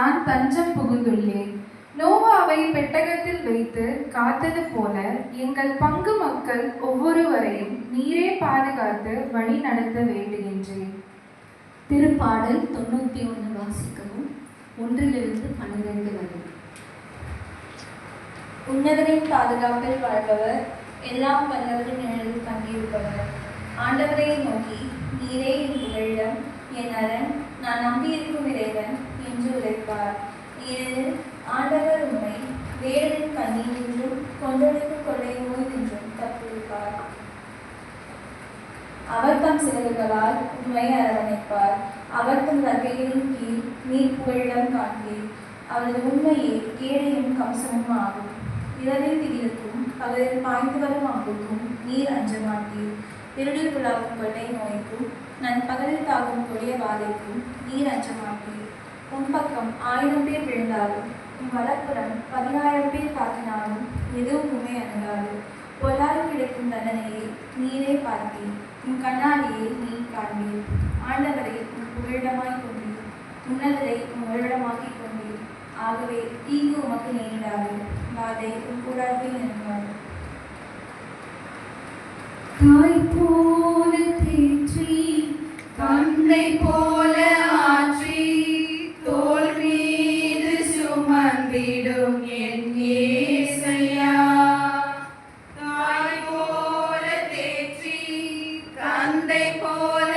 நான் தஞ்சம் புகுந்துள்ளேன். நோவாவை பெட்டகத்தில் வைத்து காத்தது போல எங்கள் பங்கு மக்கள் ஒவ்வொருவரையும் நீரே பாதுகாத்து வழி நடத்த வேண்டுகின்றேன். திருப்பாடல் 91 வாசிக்கவும் 1-12 வரை. உன்னதரின் பாதுகாப்பில் வாழ்பவர், எல்லாம் வல்லவரின் நிழலில் தங்கியிருப்பவர். ஆண்டவரை நோக்கி, நீரே என் புகழிடம், என் அரண், நான் நம்பியிருக்கும் இறைவன் என்று உரைப்பார். ஏனெனில் ஆண்டவர் உம்மை வேடரின் கண்ணீர் நின்றும் கொன்றொழிக்கும் கொள்ளை நோய் நின்றும் தப்புவிப்பார். அவர் தம் சிறகுகளால் உம்மை அரவணைப்பார். அவர் தம் ரக்கைகளின் கீழ் நீர் புகழிடம் காண்பீர். அவரது உண்மையே கேடையும் கம்சமும் ஆகும். இரவில் திடீருக்கும் பகலில் பாய்ந்து வரும் அம்புக்கும் நீர் அஞ்ச மாட்டீர். இருளில் உலாவும் கொள்ளை நோய்க்கும் நண்பகலில் தாகும் கொடிய வாதைக்கும் நீர் அஞ்ச மாட்டீர். உன் பக்கம் 1000 பேர் விழுந்தாலும் உன் வலப்புறம் 10,000 பேர் தாக்கினாலும் எதுவும் உண்மை அணுகாது. பொல்லாது கிடைக்கும் தண்டனையை நீரே பார்ப்பீர். உன் கண்ணாடியை நீ காண்பீர். ஆண்டவரை உன் புகழிடமாய் கொண்டீர். உன்னதரை உன் உறைவிடமாக்கிக் கொண்டீர். ஆகவே தீங்கு உமக்கு நேரிடாது. வாதை உன் கூடாரத்தில் நிற்காது. தாய் போல தேற்றி தந்தை போல ஆற்றி தோள் மீது சுமந்திடும் என் இயேசையா. தாய் போல தேற்றி தந்தை போல